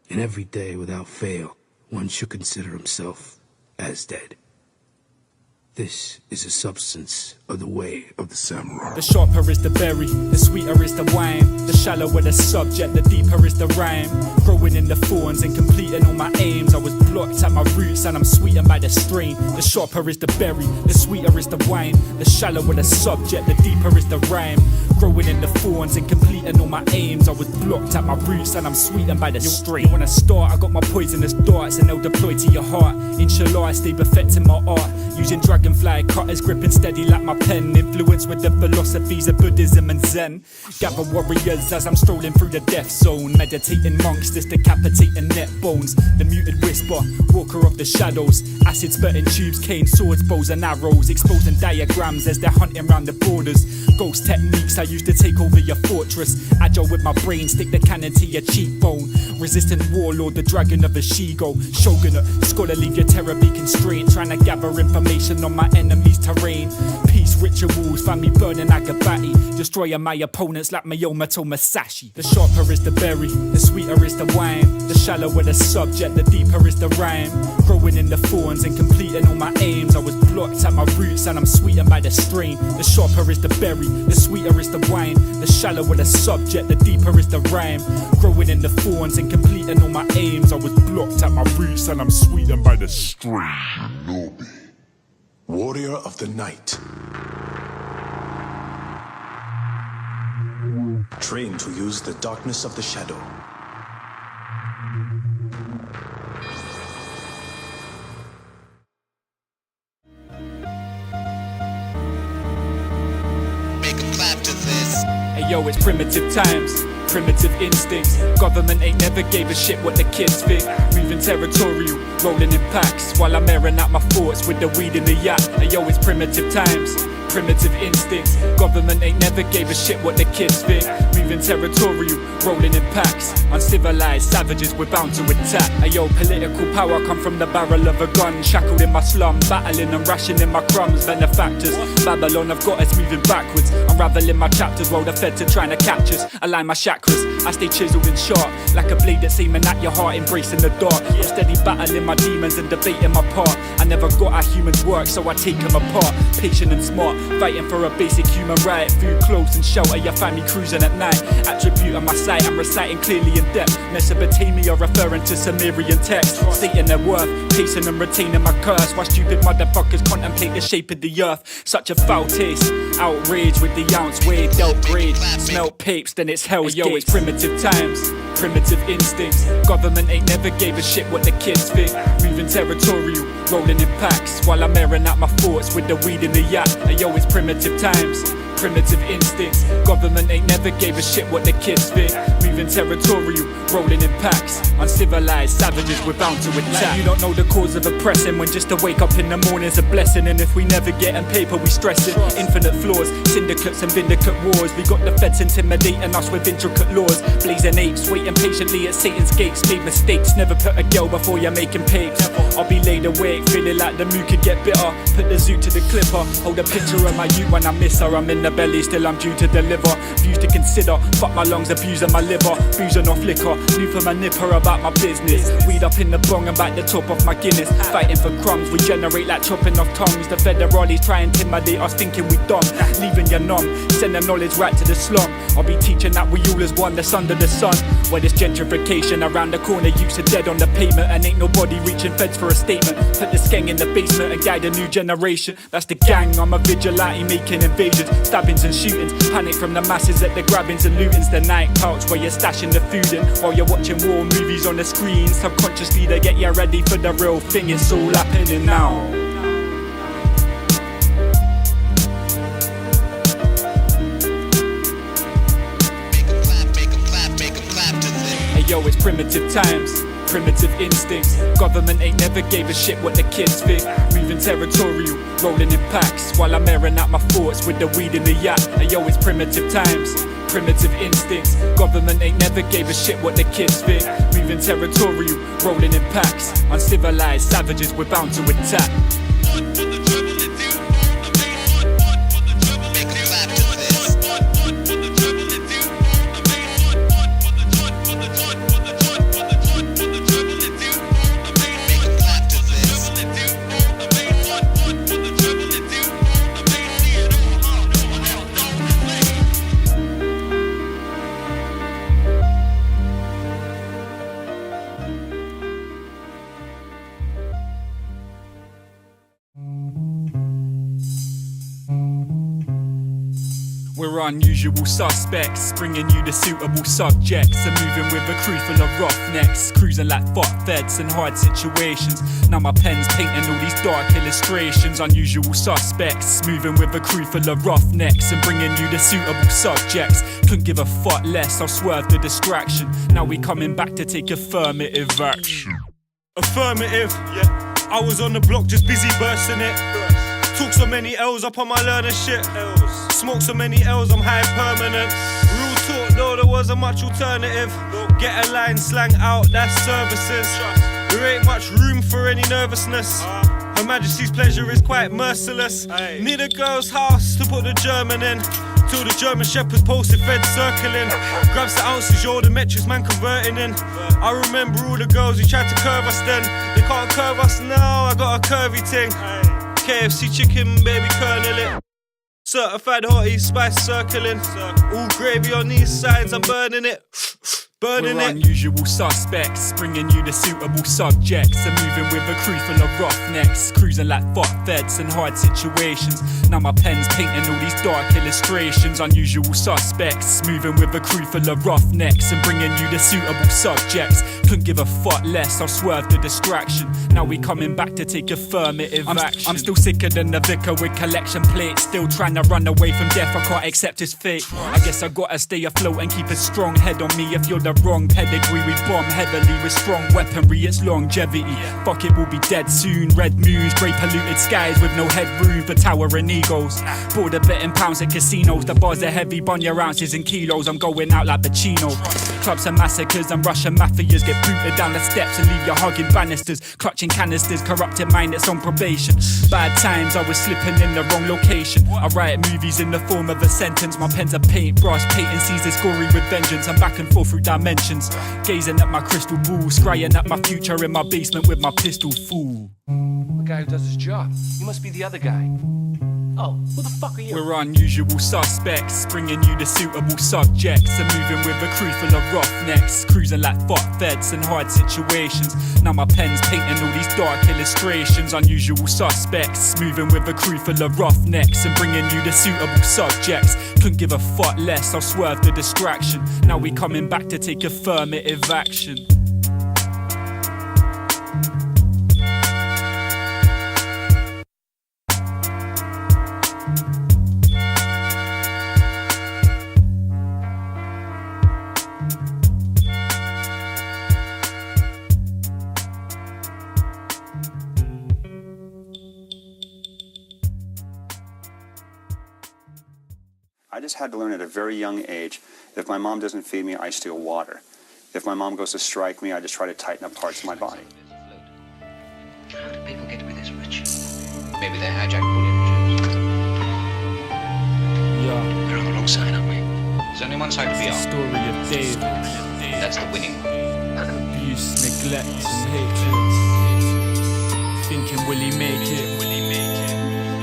[SPEAKER 12] And every day, without fail, one should consider himself as dead. This is a substance of the way of the samurai.
[SPEAKER 2] The sharper is the berry, the sweeter is the wine. The shallower the subject, the deeper is the rhyme. Growing in the thorns and completing all my aims. I was blocked at my roots and I'm sweetened by the strain. The sharper is the berry, the sweeter is the wine. The shallower the subject, the deeper is the rhyme. Growing in the thorns and completing all my aims. I was blocked at my roots and I'm sweetened by the strain. You wanna start? I got my poisonous darts and they'll deploy to your heart. Inshallah, I stay perfecting my art. Using dragon dragonfly cutters gripping steady like my pen, influenced with the philosophies of Buddhism and Zen. Gather warriors as I'm strolling through the death zone, meditating monks, this decapitating net bones. The muted whisper, walker of the shadows, acid spurting tubes, cane swords, bows and arrows, exposing diagrams as they're hunting round the borders. Ghost techniques I used to take over your fortress, agile with my brain, stick the cannon to your cheekbone. Resistant warlord, the dragon of a she-go, shogunate, scholar leave your terribly constrained, trying to gather information on my enemy's terrain. Peace rituals find me burning agabati, destroying my opponents like Miyomoto Masashi. The sharper is the berry, the sweeter is the wine, the shallower the subject, the deeper is the rhyme. Growing in the thorns and completing all my aims, I was blocked at my roots and I'm sweetened by the strain. The sharper is the berry, the sweeter is the wine, the shallower the subject, the deeper is the rhyme. Growing in the thorns and completing all my aims, I was blocked at my roots and I'm sweetened by the strain.
[SPEAKER 13] Shinobi, warrior of the night, trained to use the darkness of the shadow.
[SPEAKER 2] Hey yo, it's primitive times, primitive instincts. Government ain't never gave a shit what the kids think. Moving territorial, rolling in packs, while I'm airing out my thoughts with the weed in the yacht. Hey yo, it's primitive times, primitive instincts. Government ain't never gave a shit what the kids think. Moving territorial, rolling in packs. Uncivilized savages, we're bound to attack. Ayo, political power come from the barrel of a gun. Shackled in my slum, battling and rationing my crumbs. Benefactors, Babylon have got us moving backwards. Unraveling my chapters while the feds are trying to catch us. Align my chakras, I stay chiseled and sharp, like a blade that's aiming at your heart, embracing the dark. I'm steady battling my demons and debating my part. I never got how humans work, so I take them apart. Patient and smart, fighting for a basic human right. Food, clothes and shelter, your family cruising at night. Attribute on my sight, I'm reciting clearly in depth. Mesopotamia referring to Sumerian text, stating their worth, pacing and retaining my curse. Why stupid motherfuckers contemplate the shape of the earth. Such a foul taste, outrage with the ounce weight, dealt grade. Smelt papes, then it's hell's gates. Yo, it's primitive times, primitive instincts. Government ain't never gave a shit what the kids think. Moving territorial, rolling in packs, while I'm airing out my thoughts with the weed in the yacht. Yo, it's primitive times, primitive instincts. Government ain't never gave a shit what the kids think. Moving territorial, rolling in packs. Uncivilized savages, we're bound to attack. Like you don't know the cause of oppressing, when just to wake up in the morning's a blessing. And if we never get in paper, we stress it. Infinite flaws, syndicates and vindicate wars. We got the feds intimidating us with intricate laws. Blazing apes, waiting patiently at Satan's gates. Made mistakes, never put a girl before you're making papes. I'll be laid awake, feeling like the mood could get bitter. Put the zoo to the clipper, hold a picture of my youth when I miss her. I'm in the belly, still I'm due to deliver. Views to consider, fuck my lungs, abusing my liver. Boozing off liquor, new for my nipper about my business. Weed up in the bong and bite the top off my Guinness. Fighting for crumbs, we generate like chopping off tongues. The federales try and intimidate us thinking we dumb. Leaving you numb, send the knowledge right to the slum. I'll be teaching that we all is one that's under the sun. Where there's gentrification around the corner, youths are dead on the pavement. And ain't nobody reaching feds for a statement. Put the skeng in the basement and guide a new generation. That's the gang, I'm a vigilante making invasions. Stabbings and shootings, panic from the masses at the grabbings and lootings. The night couch where you're stashing the food in, while you're watching war movies on the screen. Subconsciously they get you ready for the real thing, it's all happening now. Yo, it's primitive times, primitive instincts. Government ain't never gave a shit what the kids think. Moving territorial, rolling in packs, while I'm airing out my thoughts with the weed in the yacht. Yo, it's primitive times, primitive instincts. Government ain't never gave a shit what the kids think. Moving territorial, rolling in packs. Uncivilized savages, we're bound to attack. We're unusual suspects, bringing you the suitable subjects, and moving with a crew full of roughnecks, cruising like fuck feds in hard situations. Now my pen's painting all these dark illustrations. Unusual suspects, moving with a crew full of roughnecks, and bringing you the suitable subjects. Couldn't give a fuck less, I'll swerve the distraction. Now we coming back to take affirmative action.
[SPEAKER 14] Affirmative, yeah. I was on the block just busy bursting it. Took so many L's up on my learner shit. Smoked so many L's, I'm high permanent. Real talk though, there wasn't much alternative. Get a line slang out, that's services. There ain't much room for any nervousness. Her Majesty's pleasure is quite merciless. Need a girl's house to put the German in. Till the German shepherds posted feds circling. Grabs the ounces, yo, the metrics man converting in. I remember all the girls who tried to curve us then. They can't curve us now, I got a curvy thing. KFC chicken, baby, kernel it. Certified hottie, spice circling. All gravy on these signs, I'm burning it. Burning
[SPEAKER 2] We're
[SPEAKER 14] it.
[SPEAKER 2] unusual suspects, bringing you the suitable subjects, and moving with a crew full of roughnecks, cruising like fuck feds in hard situations. Now my pen's painting all these dark illustrations. Unusual suspects, moving with a crew full of roughnecks, and bringing you the suitable subjects. Couldn't give a fuck less, I'll swerve the distraction. Now we coming back to take affirmative action. I'm still sicker than the vicar with collection plates, still trying to run away from death, I can't accept his fate. I guess I gotta stay afloat and keep a strong head on me. If you're the wrong pedigree, we bomb heavily with strong weaponry, it's longevity. Fuck it, we'll be dead soon. Red moons, grey polluted skies with no headroom for towering egos. Border betting pounds at casinos, the bars are heavy, bun your ounces in kilos. I'm going out like Pacino. Clubs and massacres and Russian mafias get booted down the steps and leave you hugging banisters, clutching canisters, corrupted mind that's on probation. Bad times, I was slipping in the wrong location. I write movies in the form of a sentence. My pen's a paintbrush, painting Caesar's story with vengeance. I'm back and forth through dimensions, gazing at my crystal ball, scrying at my future in my basement with my pistol full.
[SPEAKER 15] The guy who does his job. You must be the other guy. Oh, who the fuck are you?
[SPEAKER 2] We're unusual suspects, bringing you the suitable subjects, and moving with a crew full of roughnecks, cruising like fuck feds in hard situations. Now my pen's painting all these dark illustrations. Unusual suspects, moving with a crew full of roughnecks, and bringing you the suitable subjects. Couldn't give a fuck less, I'll swerve the distraction. Now we coming back to take affirmative action.
[SPEAKER 16] I just had to learn at a very young age, if my mom doesn't feed me, I steal water. If my mom goes to strike me, I just try to tighten up parts of my body.
[SPEAKER 1] How do people get to be this rich? Maybe they hijack bullion machines.
[SPEAKER 2] Yeah.
[SPEAKER 1] We're on the wrong side, aren't we? There's only one side to be on.
[SPEAKER 2] Story of Dave.
[SPEAKER 1] That's the winning one.
[SPEAKER 2] Abuse, neglect, and hatred. Thinking, will he make it?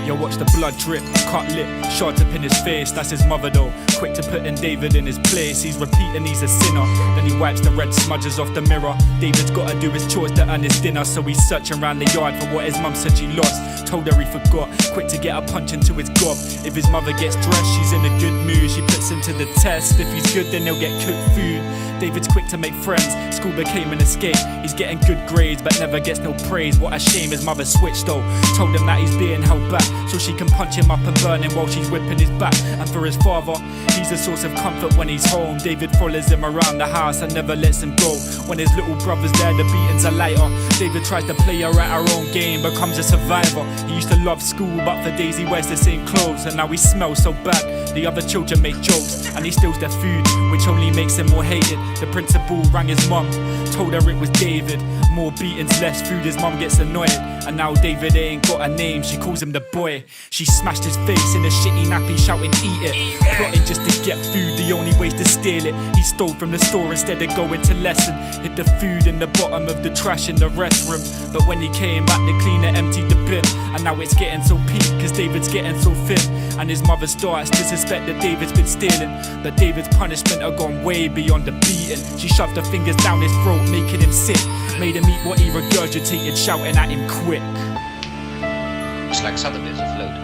[SPEAKER 2] Yo, watch the blood drip, cut lip, shot up in his face, that's his mother though. Quick to putting David in his place, he's repeating he's a sinner. Then he wipes the red smudges off the mirror. David's gotta do his chores to earn his dinner, so he's searching around the yard for what his mum said she lost. Told her he forgot, quick to get a punch into his gob. If his mother gets dressed, she's in a good mood, she puts him to the test. If he's good, then he'll get cooked food. David's quick to make friends, school became an escape. He's getting good grades, but never gets no praise. What a shame his mother switched though. Told him that he's being held back, so she can punch him up and burn him while she's whipping his back. And for his father, he's a source of comfort when he's home. David follows him around the house and never lets him go. When his little brother's there, the beatings are lighter. David tries to play her at her own game, becomes a survivor. He used to love school, but for days he wears the same clothes. And now he smells so bad, the other children make jokes, and he steals their food, which only makes him more hated. The principal rang his mum, told her it was David. More beatings, less food, his mum gets annoyed. And now David ain't got a name, she calls him the boy. She smashed his face in a shitty nappy, shouting eat it. Plotting just to get food, the only way to steal it. He stole from the store instead of going to lesson. Hid the food in the bottom of the trash in the restroom. But when he came back, the cleaner emptied the bin. And now it's getting so peak, cause David's getting so thin. And his mother starts to suspect that David's been stealing. But David's punishment had gone way beyond the beating. She shoved her fingers down his throat, making him sick. Made him eat what he regurgitated, shouting at him quick.
[SPEAKER 1] It's like Sotheby's afloat.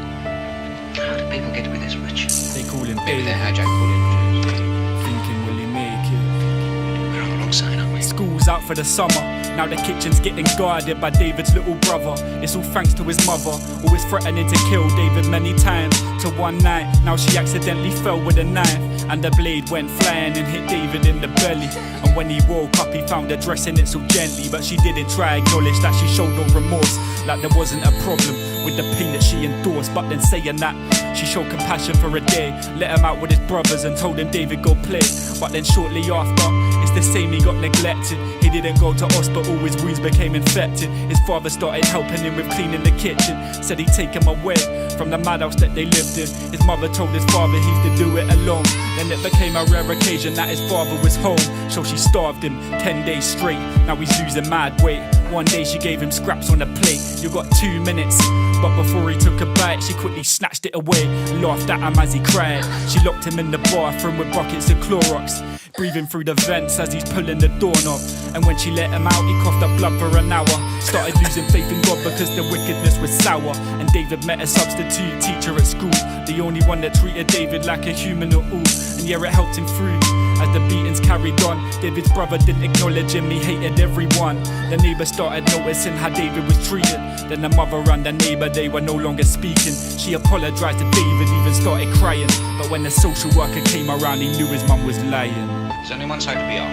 [SPEAKER 17] How do people get to be this rich?
[SPEAKER 2] They call him
[SPEAKER 17] Maybe
[SPEAKER 2] David.
[SPEAKER 17] they hijack footage.
[SPEAKER 2] Thinking, will he make it?
[SPEAKER 17] We're on the wrong side, aren't we?
[SPEAKER 2] School's out for the summer. Now the kitchen's getting guarded by David's little brother. It's all thanks to his mother, always threatening to kill David many times. To one night, now she accidentally fell with a knife, and the blade went flying and hit David in the belly. And when he woke up, he found her dressing it so gently, but she didn't try to acknowledge that she showed no remorse, like there wasn't a problem with the pain that she endorsed. But then saying that, she showed compassion for a day, let him out with his brothers and told him David go play. But then shortly after, it's the same, he got neglected. He didn't go to hospital, his wounds became infected. His father started helping him with cleaning the kitchen, said he'd take him away from the madhouse that they lived in. His mother told his father he'd to do it alone. Then it became a rare occasion that his father was home, so she starved him 10 days straight. Now he's losing mad weight. One day she gave him scraps on a plate. You got 2 minutes. But before he took a bite, she quickly snatched it away and laughed at him as he cried. She locked him in the bathroom with buckets of Clorox, breathing through the vents as he's pulling the doorknob. And when she let him out, he coughed up blood for an hour. Started losing faith in God because the wickedness was sour. And David met a substitute teacher at school, the only one that treated David like a human at all. And yeah, it helped him through. As the beatings carried on, David's brother didn't acknowledge him, he hated everyone. The neighbour started noticing how David was treated. Then the mother and the neighbour, they were no longer speaking. She apologised to David, even started crying. But when the social worker came around, he knew his mum was lying.
[SPEAKER 17] There's only one side to be on.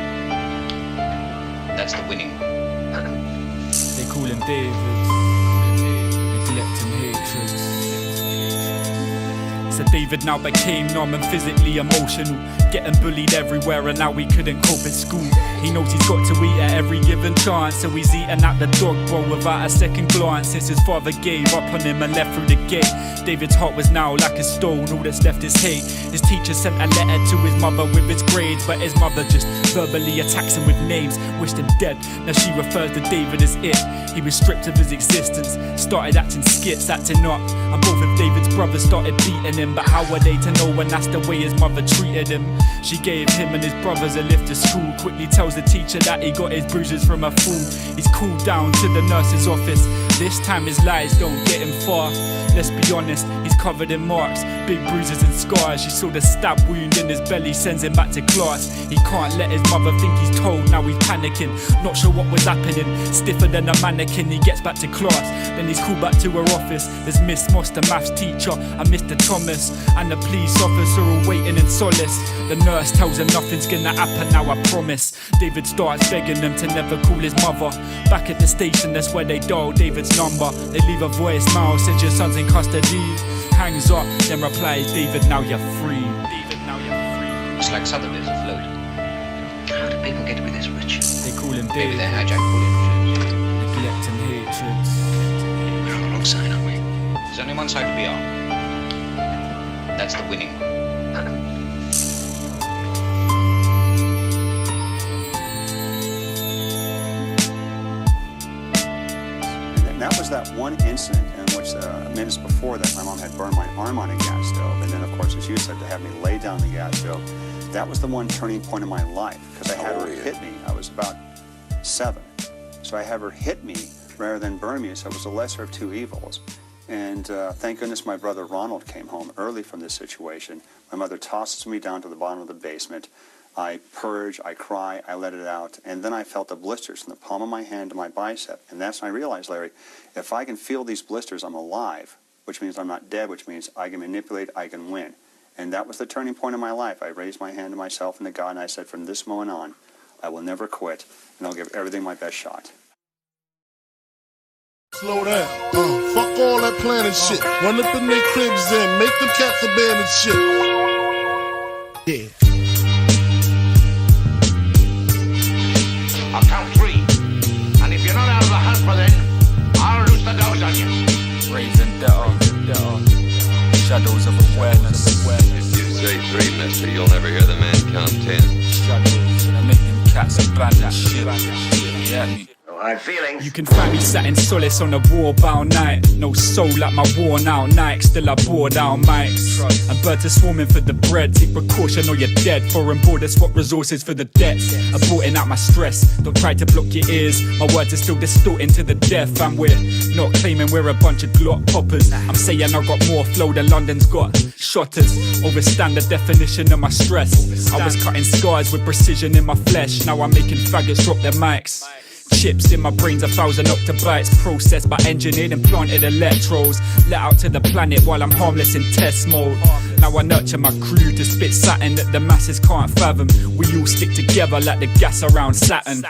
[SPEAKER 17] That's the winning.
[SPEAKER 2] They call him David. Neglect and hatred. So David now became numb and physically emotional, getting bullied everywhere, and now he couldn't cope at school. He knows he's got to eat at every given chance, so he's eating at the dog bowl without a second glance. Since his father gave up on him and left through the gate, David's heart was now like a stone, all that's left is hate. His teacher sent a letter to his mother with his grades, but his mother just verbally attacks him with names, wished him dead. Now she refers to David as it. He was stripped of his existence, started acting skits, acting up, and both of David's brothers started beating him. But how were they to know when that's the way his mother treated him? She gave him and his brothers a lift to school, quickly tells the teacher that he got his bruises from a fool. He's called down to the nurse's office. This time his lies don't get him far. Let's be honest, he's covered in marks, big bruises and scars. She saw the stab wound in his belly, sends him back to class. He can't let his mother think he's told, now he's panicking, not sure what was happening. Stiffer than a mannequin, he gets back to class. Then he's called back to her office. There's Miss Moss, the maths teacher, and Mr. Thomas, and the police officer all waiting in solace. The nurse tells him nothing's gonna happen now, I promise. David starts begging them to never call his mother. Back at the station, that's where they dial David's number. They leave a voicemail, says your son's in custody. Hangs up, then replies, David, now you're free. David, now you're free.
[SPEAKER 17] It's like Sotheby's afloat. How do people get to be this rich?
[SPEAKER 2] They call him
[SPEAKER 17] Maybe
[SPEAKER 2] David.
[SPEAKER 17] they hijack footage.
[SPEAKER 2] Neglect and hatred.
[SPEAKER 17] We're on the wrong side, aren't we? There's only one side to be on. That's the winning.
[SPEAKER 16] And that was that one incident in which minutes before that my mom had burned my arm on a gas stove, and then of course, as you said, to have me lay down the gas stove. That was the one turning point in my life, because I had her hit me. I was about 7, so I had her hit me rather than burn me, so it was the lesser of two evils. And thank goodness my brother Ronald came home early from this situation. My mother tosses me down to the bottom of the basement. I purge, I cry, I let it out, and then I felt the blisters from the palm of my hand to my bicep. And that's when I realized, Larry, if I can feel these blisters, I'm alive, which means I'm not dead, which means I can manipulate, I can win. And that was the turning point in my life. I raised my hand to myself and to God, and I said, from this moment on, I will never quit, and I'll give everything my best shot.
[SPEAKER 18] Slow down. Fuck all that planning shit. Run up in their cribs and make them cats abandon shit. Yeah.
[SPEAKER 19] I'll count 3. And if you're not out of the hunt by then, I'll loose the dogs on you.
[SPEAKER 2] Vendetta. Shadows of awareness.
[SPEAKER 20] If you say 3, mister, you'll never hear the man count 10.
[SPEAKER 2] Shadows, make them cats abandon shit. You hear me?
[SPEAKER 19] Alright, feelings.
[SPEAKER 2] You can find me sat in solace on a war-bound night. No soul like my worn-out Nike. Still I bore down mics. And birds are swarming for the bread. Take precaution or you're dead. Foreign borders swap resources for the debts. Aborting out my stress. Don't try to block your ears. My words are still distorting to the death. And we're not claiming we're a bunch of Glock poppers. I'm saying I got more flow than London's got shotters. Overstand the definition of my stress. I was cutting scars with precision in my flesh. Now I'm making faggots drop their mics. Chips in my brain's 1,000 octobytes. Processed by engineered and planted electrodes. Let out to the planet while I'm harmless in test mode. Now I nurture my crew to spit satin that the masses can't fathom. We all stick together like the gas around Saturn.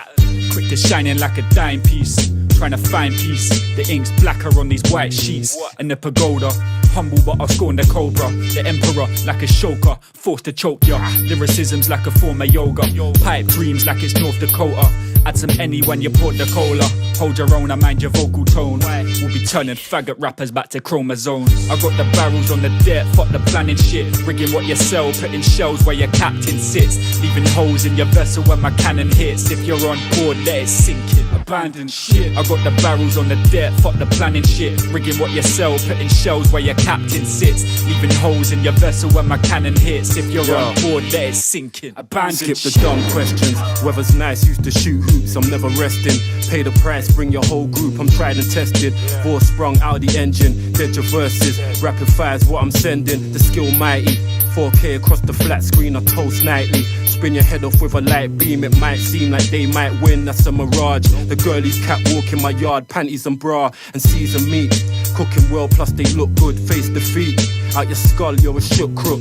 [SPEAKER 2] Quick to shining like a dime piece. Trying to find peace. The ink's blacker on these white sheets. And the pagoda, humble but I'll scorn the cobra. The emperor like a shoker, forced to choke ya. Lyricism's like a form of yoga. Pipe dreams like it's North Dakota. Add some any when you pour the cola. Hold your own, I mind your vocal tone. We'll be turning faggot rappers back to chromosomes. I got the barrels on the deck, fuck the planning shit. Rigging what you sell, putting shells where your captain sits. Leaving holes in your vessel when my cannon hits. If you're on board, let it sink in. Abandon shit. I got the barrels on the deck, fuck the planning shit. Rigging what you sell, putting shells where your captain sits. Leaving holes in your vessel when my cannon hits. If you're on board, let it sink in. Abandon
[SPEAKER 21] Skip the dumb questions. Weather's nice, used to shoot hoops, I'm never resting. Pay the price, bring your whole group, I'm tried and tested. Bore sprung out the engine, dead your verses. Rapid fire's what I'm sending, the skill mighty. 4K across the flat screen, I toast nightly. Spin your head off with a light beam, it might seem like they might win, that's a mirage. The girlies catwalk in my yard, panties and bra, and seasoned meat. Cooking well, plus they look good, face to feet. Out your skull, you're a shook crook.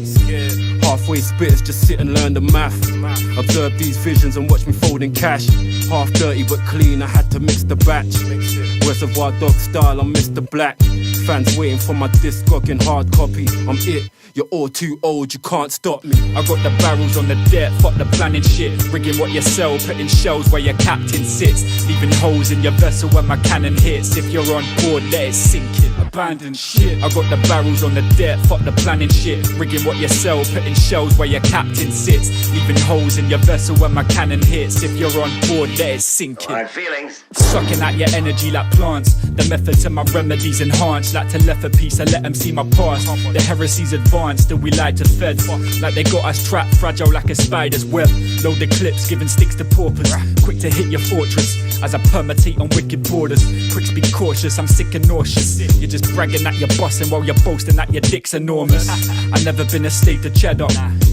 [SPEAKER 21] Halfway spitters, just sit and learn the math. Observe these visions and watch me folding cash. Half dirty but clean, I had to mix the batch. Reservoir Dog style, I'm Mr. Black. Fans waiting for my Discog hard copy. I'm it. You're all too old, you can't stop me.
[SPEAKER 2] I got the barrels on the deck, fuck the planning shit. Rigging what you sell, putting shells where your captain sits. Leaving holes in your vessel when my cannon hits. If you're on board, let it sink in. Abandon shit. I got the barrels on the deck, fuck the planning shit. Rigging what you sell, putting shells where your captain sits. Leaving holes in your vessel when my cannon hits. If you're on board, let it sink in.
[SPEAKER 19] Alright, feelings.
[SPEAKER 2] Sucking out your energy like plants. The method to my remedies enhanced. Like telepathy, I let them see my past. The heresy's advanced. Still we lied to feds. Like they got us trapped, fragile like a spider's web. Load the clips, giving sticks to paupers. Quick to hit your fortress as I permutate on wicked borders. Pricks be cautious, I'm sick and nauseous. You're just bragging that you're bossing while you're boasting that your dick's enormous. I've never been a slave to cheddar.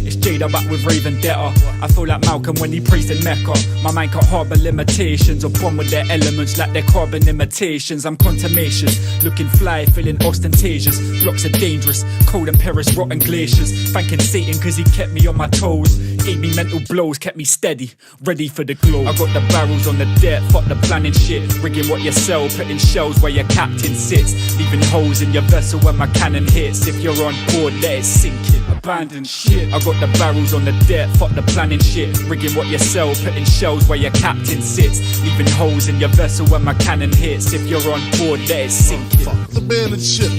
[SPEAKER 2] It's Jaydar back with Vendetta. I feel like Malcolm when he praised in Mecca. My mind can't harbour limitations or bond with their elements like their carbon imitations. I'm contumacious, looking fly, feeling ostentatious. Blocks are dangerous, cold and Paris rotten glaciers. Thanking Satan cause he kept me on my toes. Gave me mental blows, kept me steady, ready for the glow. I got the barrels on the deck, fuck the planning shit. Rigging what you sell, putting shells where your captain sits. Leaving holes in your vessel when my cannon hits. If you're on board, let it sink in. Abandon shit. I got the barrels on the deck, fuck the planning shit. Rigging what you sell, putting shells where your captain sits. Leaving holes in your vessel when my cannon hits. If you're on board, let it sink in.
[SPEAKER 18] Fuck the bandit shit.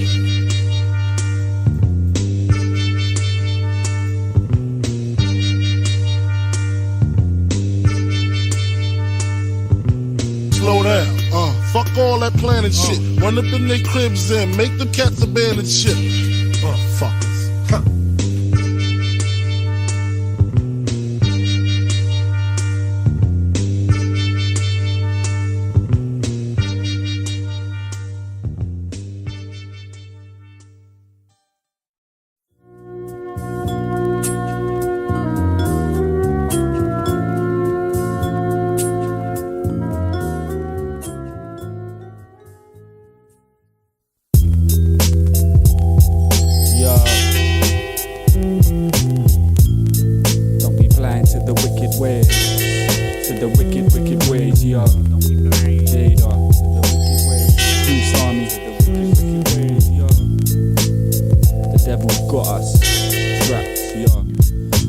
[SPEAKER 18] Slow down, fuck all that planning shit. Run up in their cribs and make them cats abandon shit. Fuckers, huh.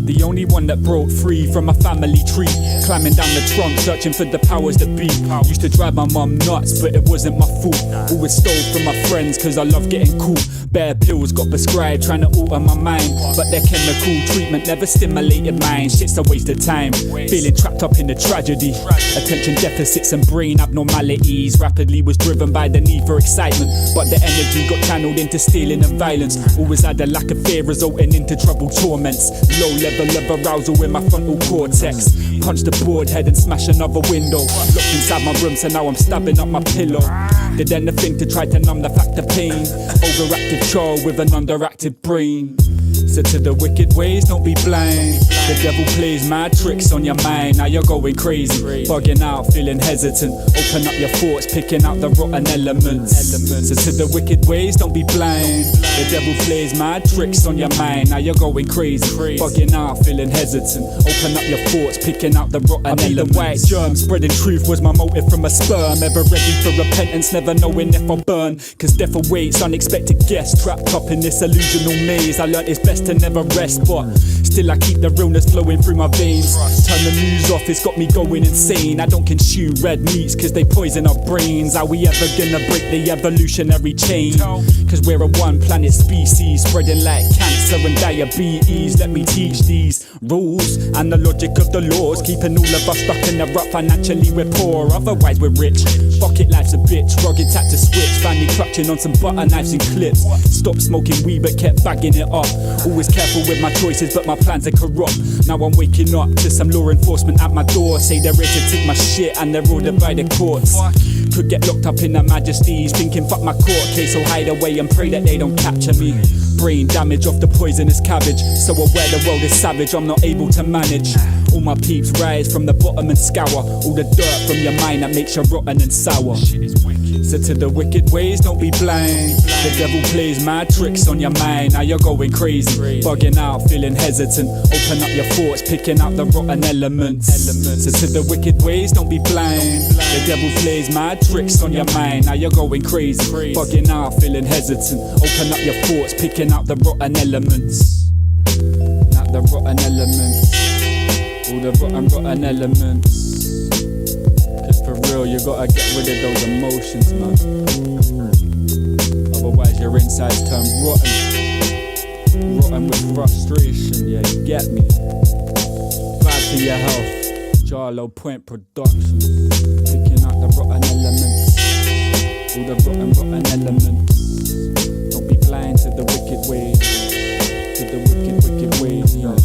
[SPEAKER 2] The only one that broke free from a family tree. Climbing down the trunk, searching for the powers that be. Used to drive my mum nuts, but it wasn't my fault. Always stole from my friends, cause I love getting cool. Bare pills got prescribed, trying to alter my mind. But their chemical treatment never stimulated mine. Shit's a waste of time, feeling trapped up in the tragedy. Attention deficits and brain abnormalities. Rapidly was driven by the need for excitement, but the energy got channeled into stealing and violence. Always had a lack of fear resulting into trouble torments. Low level of arousal in my frontal cortex. Punch the board head and smash another window. Locked inside my room, so now I'm stabbing up my pillow. Did anything to try to numb the fact of pain. Overactive child with an underactive brain. So to the wicked ways, don't be blind. The devil plays mad tricks on your mind. Now you're going crazy, bugging out, feeling hesitant. Open up your thoughts, picking out the rotten elements. So to the wicked ways, don't be blind. The devil plays mad tricks on your mind. Now you're going crazy, bugging out, feeling hesitant. Open up your thoughts, picking out the rotten elements. I made the white germ, spreading truth was my motive from a sperm. Ever ready for repentance, never knowing if I'll burn. Cause death awaits unexpected guests. Trapped up in this illusional maze. I learned it's best to never rest, but still I keep the realness flowing through my veins. Turn the news off, it's got me going insane. I don't consume red meats cause they poison our brains. Are we ever gonna break the evolutionary chain? Cause we're a one planet species, spreading like cancer and diabetes. Let me teach these rules and the logic of the laws, keeping all of us stuck in the rut. Financially we're poor, otherwise we're rich. Fuck it, life's a bitch, rugged tack to switch. Finally clutching on some butter knives and clips. Stopped smoking weed but kept bagging it up. Always careful with my choices but my plans are corrupt. Now I'm waking up to some law enforcement at my door. Say they're here to take my shit and they're ordered by the courts. Could get locked up in their majesties, thinking fuck my court case, so hide away and pray that they don't capture me. Brain damage off the poisonous cabbage, so aware the world is savage, I'm not able to manage. All my peeps rise from the bottom and scour all the dirt from your mind that makes you rotten and sour. So to the wicked ways, don't be blind. The devil plays mad tricks on your mind. Now you're going crazy, bugging out, feeling hesitant. Open up your thoughts, picking out the rotten elements. So to the wicked ways, don't be blind. The devil plays mad tricks on your mind. Now you're going crazy, bugging out, feeling hesitant. Open up your thoughts, picking out the rotten elements. Not the rotten elements. All the rotten elements. Cause for real, you gotta get rid of those emotions, man. Otherwise your insides turn rotten. Rotten with frustration, yeah, you get me. Bad for your health. Giallo Point Productions. Picking out the rotten elements. All the rotten elements. Don't be blind to the wicked ways. To the wicked ways, yo.